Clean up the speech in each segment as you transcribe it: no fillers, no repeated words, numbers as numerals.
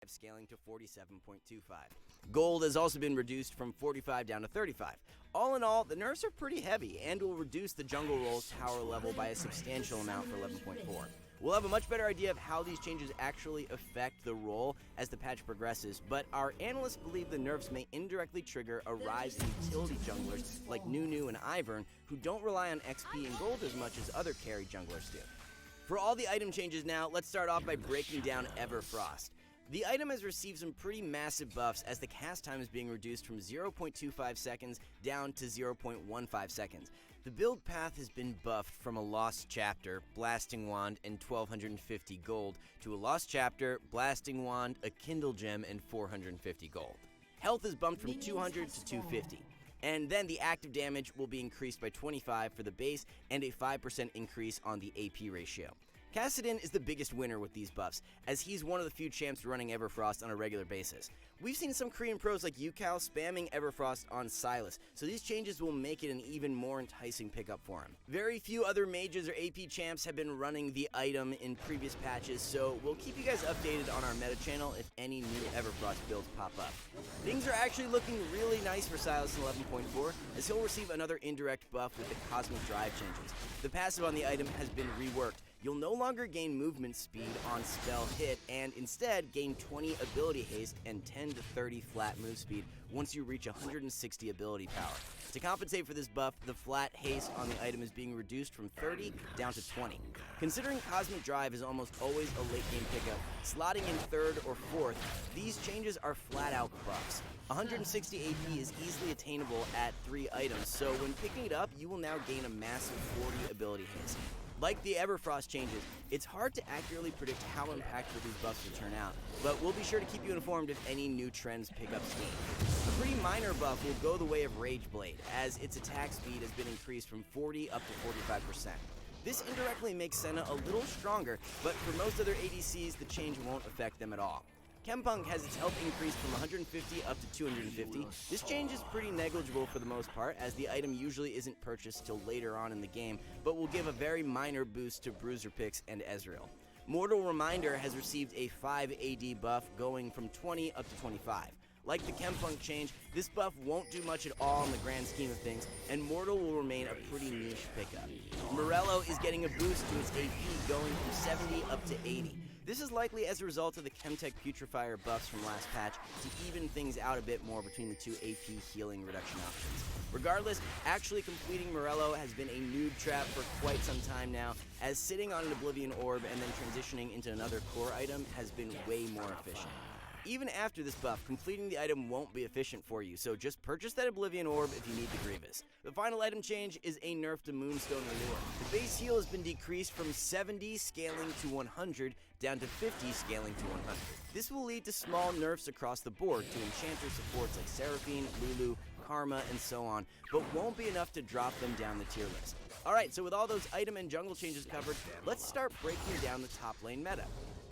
scaling to 47.25. Gold has also been reduced from 45 down to 35. All in all, the nerfs are pretty heavy and will reduce the jungle role's power level by a substantial amount for 11.4. We'll have a much better idea of how these changes actually affect the role as the patch progresses, but our analysts believe the nerfs may indirectly trigger a rise in utility junglers like Nunu and Ivern, who don't rely on XP and gold as much as other carry junglers do. For all the item changes now, let's start off by breaking down Everfrost. The item has received some pretty massive buffs as the cast time is being reduced from 0.25 seconds down to 0.15 seconds. The build path has been buffed from a Lost Chapter, Blasting Wand, and 1250 gold to a Lost Chapter, Blasting Wand, a Kindle Gem, and 450 gold. Health is bumped from 200 to 250. And then the active damage will be increased by 25 for the base and a 5% increase on the AP ratio. Kassadin is the biggest winner with these buffs, as he's one of the few champs running Everfrost on a regular basis. We've seen some Korean pros like Yukao spamming Everfrost on Sylas, so these changes will make it an even more enticing pickup for him. Very few other mages or AP champs have been running the item in previous patches, so we'll keep you guys updated on our meta channel if any new Everfrost builds pop up. Things are actually looking really nice for Sylas in 11.4, as he'll receive another indirect buff with the Cosmic Drive changes. The passive on the item has been reworked. You'll no longer gain movement speed on spell hit, and instead gain 20 ability haste and 10 to 30 flat move speed once you reach 160 ability power. To compensate for this buff, the flat haste on the item is being reduced from 30 down to 20. Considering Cosmic Drive is almost always a late game pickup, slotting in 3rd or 4th, these changes are flat out buffs. 160 AP is easily attainable at 3 items, so when picking it up, you will now gain a massive 40 ability haste. Like the Everfrost changes, it's hard to accurately predict how impactful these buffs will turn out, but we'll be sure to keep you informed if any new trends pick up steam. A pretty minor buff will go the way of Rage Blade, as its attack speed has been increased from 40 up to 45%. This indirectly makes Senna a little stronger, but for most other ADCs, the change won't affect them at all. Chempunk has its health increased from 150 up to 250. This change is pretty negligible for the most part, as the item usually isn't purchased till later on in the game, but will give a very minor boost to Bruiser Picks and Ezreal. Mortal Reminder has received a 5 AD buff going from 20 up to 25. Like the Chempunk change, this buff won't do much at all in the grand scheme of things, and Mortal will remain a pretty niche pickup. Morello is getting a boost to its AP going from 70 up to 80. This is likely as a result of the Chemtech Putrefier buffs from last patch to even things out a bit more between the two AP healing reduction options. Regardless, actually completing Morello has been a noob trap for quite some time now, as sitting on an Oblivion Orb and then transitioning into another core item has been way more efficient. Even after this buff, completing the item won't be efficient for you, so just purchase that Oblivion Orb if you need the Grievous. The final item change is a nerf to Moonstone Renewer. The base heal has been decreased from 70 scaling to 100 down to 50 scaling to 100. This will lead to small nerfs across the board to enchanter supports like Seraphine, Lulu, Karma, and so on, but won't be enough to drop them down the tier list. Alright, so with all those item and jungle changes covered, let's start breaking down the top lane meta.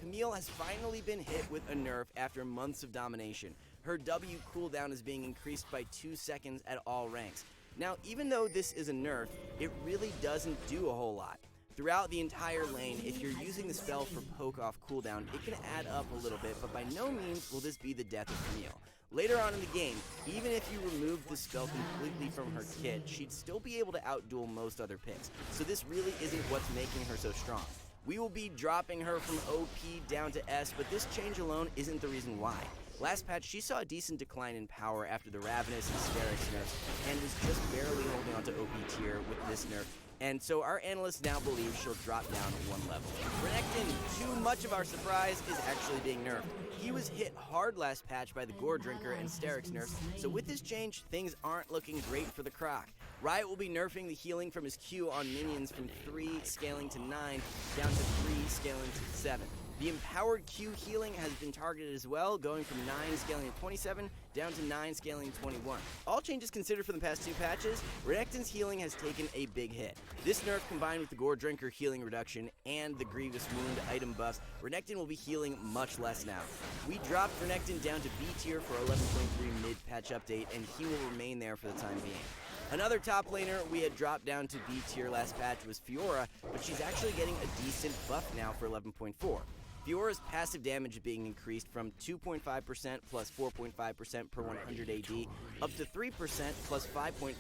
Camille has finally been hit with a nerf after months of domination. Her W cooldown is being increased by 2 seconds at all ranks. Now, even though this is a nerf, it really doesn't do a whole lot. Throughout the entire lane, if you're using the spell for poke off cooldown, it can add up a little bit, but by no means will this be the death of Camille. Later on in the game, even if you remove the spell completely from her kit, she'd still be able to outduel most other picks, so this really isn't what's making her so strong. We will be dropping her from OP down to S, but this change alone isn't the reason why. Last patch, she saw a decent decline in power after the Ravenous and Sterix nerfs, and was just barely holding onto OP tier with this nerf, and so our analysts now believe she'll drop down 1 level. Renekton, too much of our surprise, is actually being nerfed. He was hit hard last patch by the Gore Drinker and Sterix nerfs, so with this change, things aren't looking great for the Croc. Riot will be nerfing the healing from his Q on minions from 3 scaling to 9 down to 3 scaling to 7. The empowered Q healing has been targeted as well, going from 9 scaling to 27 down to 9 scaling to 21. All changes considered for the past 2 patches, Renekton's healing has taken a big hit. This nerf combined with the Gore Drinker healing reduction and the Grievous Wound item buffs, Renekton will be healing much less now. We dropped Renekton down to B tier for 11.3 mid-patch update, and he will remain there for the time being. Another top laner we had dropped down to B tier last patch was Fiora, but she's actually getting a decent buff now for 11.4. Fiora's passive damage is being increased from 2.5% plus 4.5% per 100 AD up to 3% plus 5.5%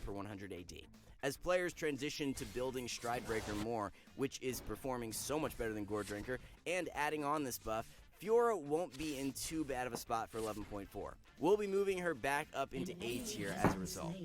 per 100 AD. As players transition to building Stridebreaker more, which is performing so much better than Gore Drinker, and adding on this buff, Fiora won't be in too bad of a spot for 11.4. We'll be moving her back up into A tier as a result.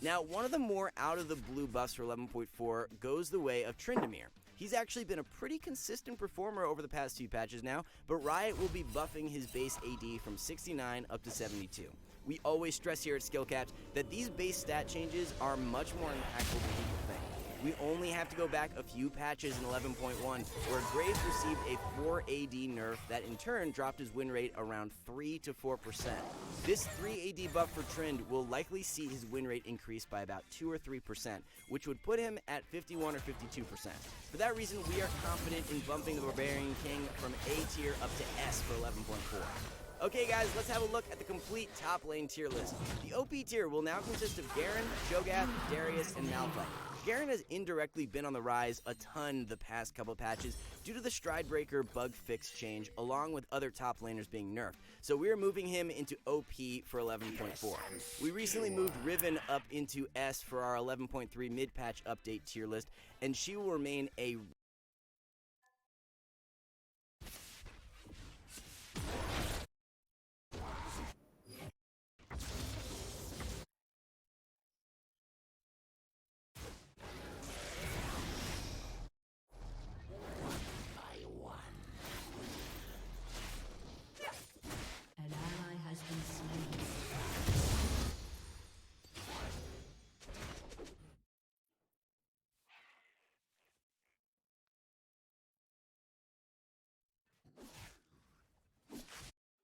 Now, one of the more out-of-the-blue buffs for 11.4 goes the way of Tryndamere. He's actually been a pretty consistent performer over the past few patches now, but Riot will be buffing his base AD from 69 up to 72. We always stress here at Skill Caps that these base stat changes are much more impactful than people think. We only have to go back a few patches in 11.1 where Graves received a 4 AD nerf that in turn dropped his win rate around 3 to 4%. This 3 AD buff for Trynd will likely see his win rate increase by about 2 or 3%, which would put him at 51 or 52%. For that reason, we are confident in bumping the Barbarian King from A tier up to S for 11.4. Okay guys, let's have a look at the complete top lane tier list. The OP tier will now consist of Garen, Cho'Gath, Darius, and Malphite. Garen has indirectly been on the rise a ton the past couple patches due to the Stridebreaker bug fix change along with other top laners being nerfed, so we are moving him into OP for 11.4. We recently moved Riven up into S for our 11.3 mid-patch update tier list, and she will remain a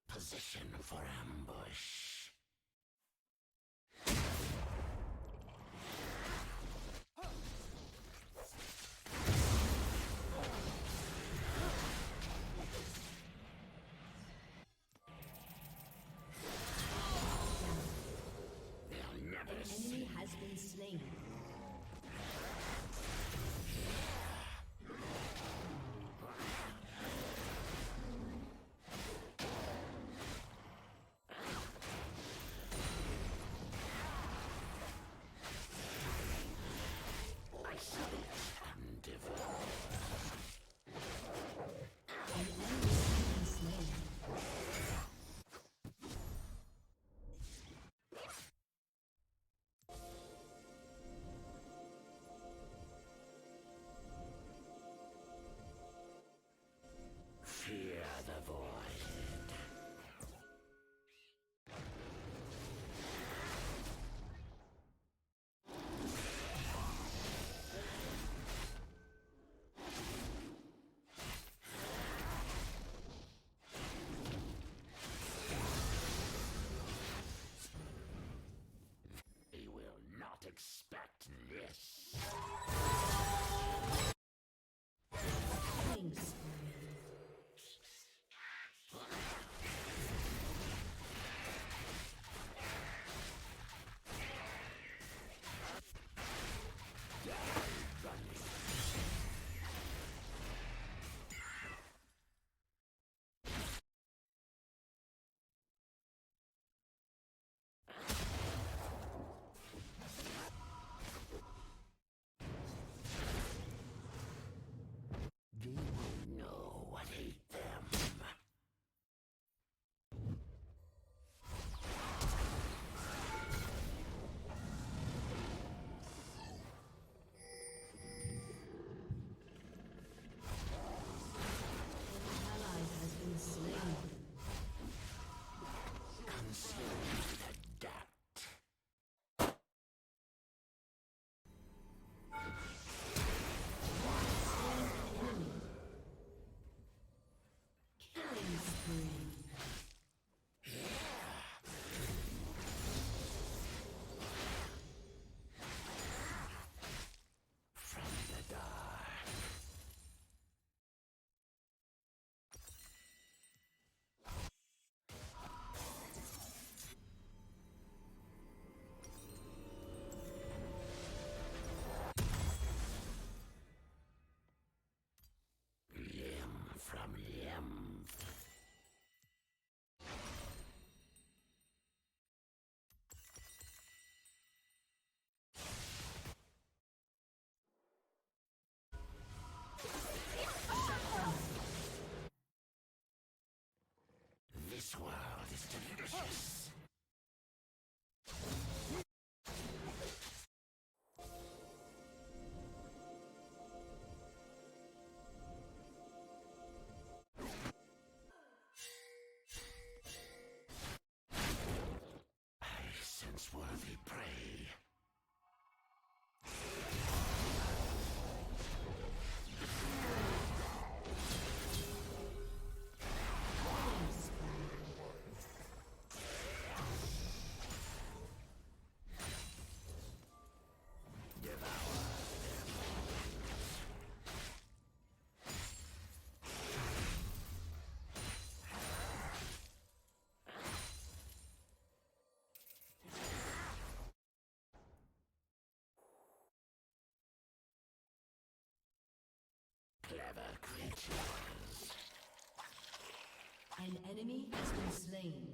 position for ambush. An enemy has been slain. Fear the void. They will not expect this. Thanks. An enemy has been slain.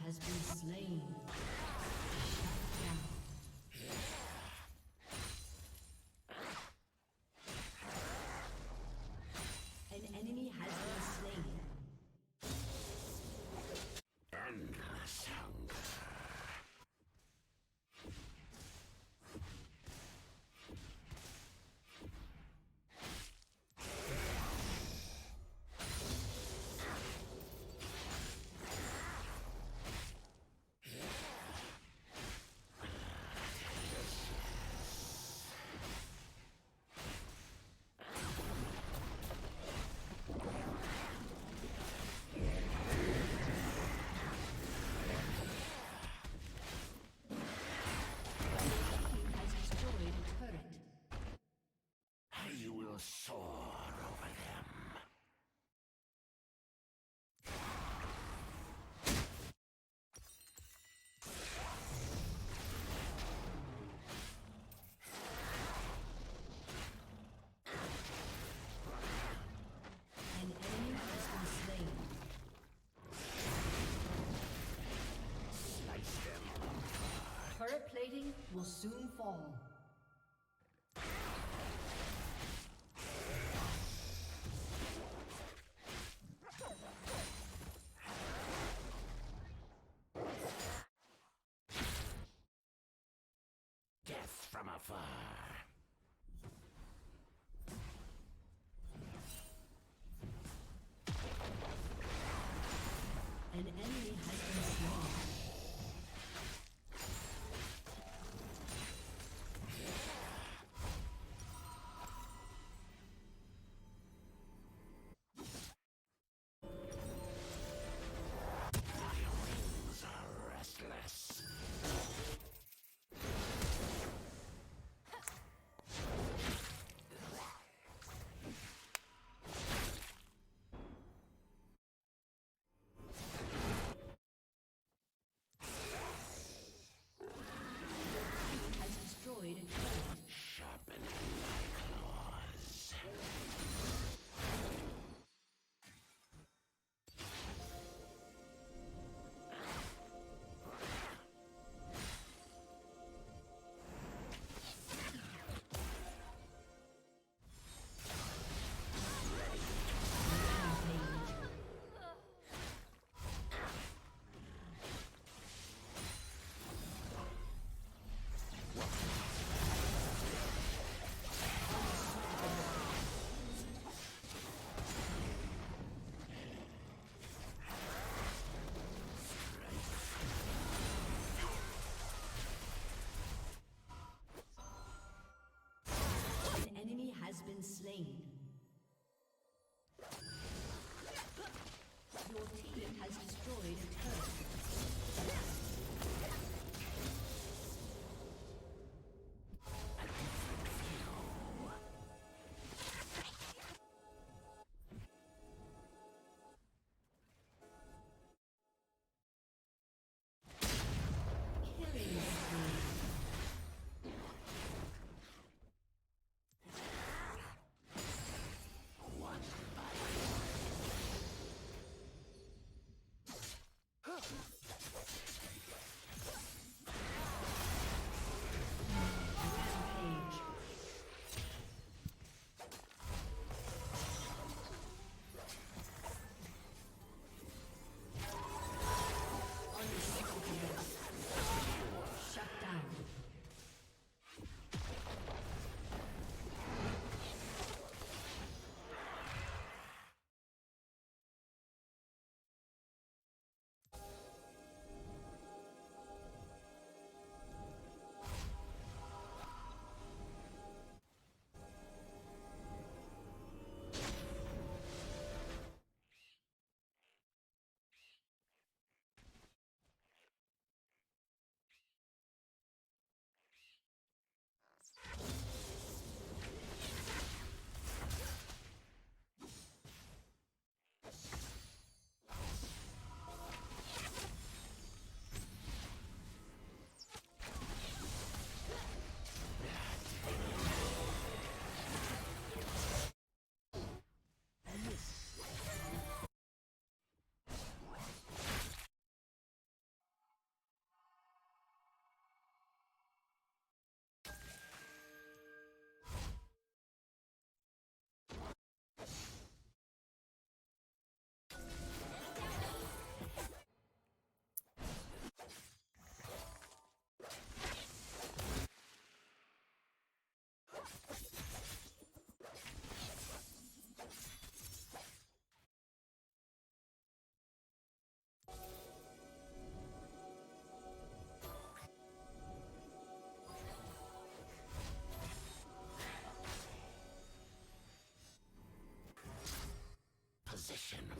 Has been slain. Shut down. An enemy has been slain. Endless hunger. Soar over them. An enemy has been slain. Slice them. Turret plating will soon fall. Death from afar. An enemy has been slain. Wings are restless.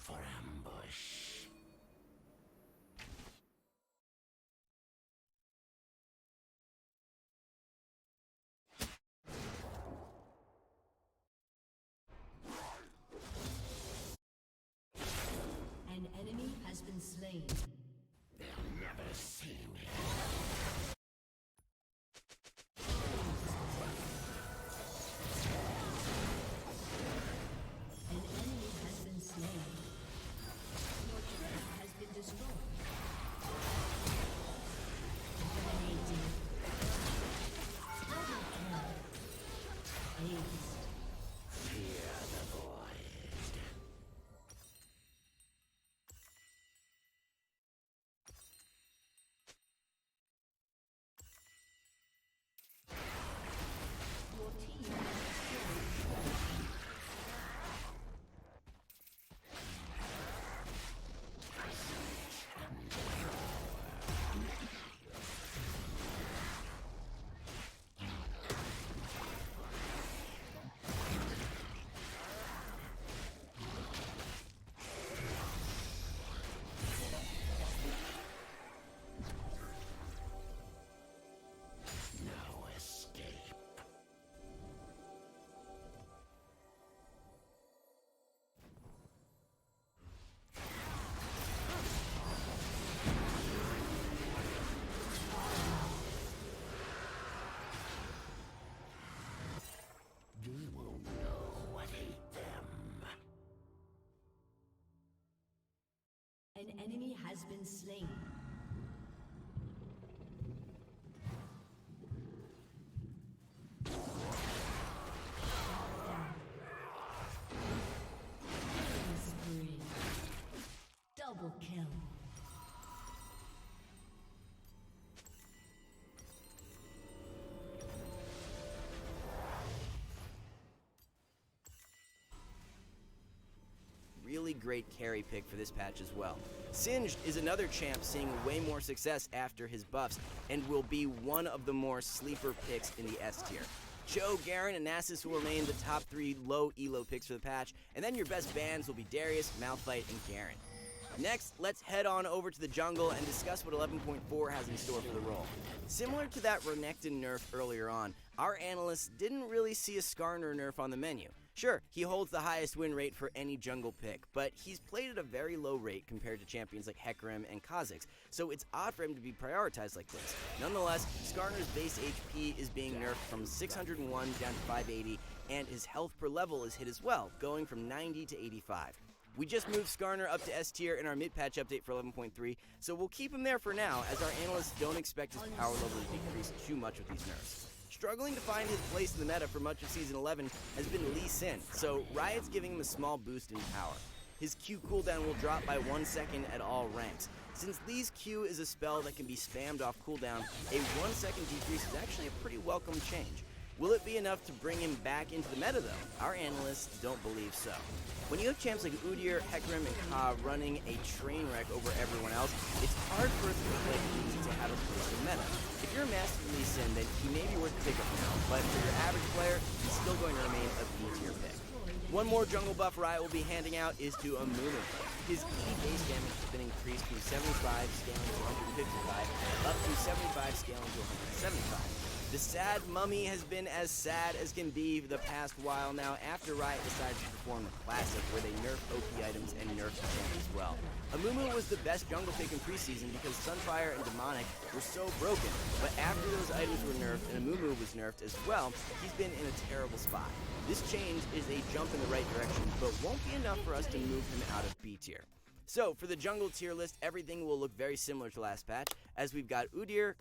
for ambush. An enemy has been slain. They'll never see me. An enemy has been slain. Your turret has been destroyed. Dominating. Double kill. Ace. Fear the void. Your team has No escape. They won't know what ate them. An enemy has been slain. Killing spree. Double kill. Really great carry pick for this patch as well. Singed is another champ seeing way more success after his buffs and will be one of the more sleeper picks in the S tier. Cho, Garen, and Nasus will remain the top 3 low elo picks for the patch, and then your best bans will be Darius, Malphite, and Garen. Next, let's head on over to the jungle and discuss what 11.4 has in store for the role. Similar to that Renekton nerf earlier on, our analysts didn't really see a Skarner nerf on the menu. Sure, he holds the highest win rate for any jungle pick, but he's played at a very low rate compared to champions like Hecarim and Khazix, so it's odd for him to be prioritized like this. Nonetheless, Skarner's base HP is being nerfed from 601 down to 580, and his health per level is hit as well, going from 90 to 85. We just moved Skarner up to S tier in our mid-patch update for 11.3, so we'll keep him there for now, as our analysts don't expect his power level to decrease too much with these nerfs. Struggling to find his place in the meta for much of Season 11 has been Lee Sin, so Riot's giving him a small boost in power. His Q cooldown will drop by 1 second at all ranks. Since Lee's Q is a spell that can be spammed off cooldown, a 1 second decrease is actually a pretty welcome change. Will it be enough to bring him back into the meta though? Our analysts don't believe so. When you have champs like Udyr, Hecarim, and Ka running a train wreck over everyone else, it's hard for a pick like Lee to have a place in meta. If you're a Master Lee Sin, then he may be worth the pickup now, but for your average player, he's still going to remain a B-tier pick. One more jungle buff Riot will be handing out is to Amumu. His E base damage has been increased from 75 scaling to 155, up to 75 scaling to 175. The sad mummy has been as sad as can be the past while now after Riot decided to perform the classic where they nerf OP items and nerf the champ as well. Amumu was the best jungle pick in preseason because Sunfire and Demonic were so broken, but after those items were nerfed and Amumu was nerfed as well, he's been in a terrible spot. This change is a jump in the right direction, but won't be enough for us to move him out of B tier. So, for the jungle tier list, everything will look very similar to last patch, as we've got Udyr,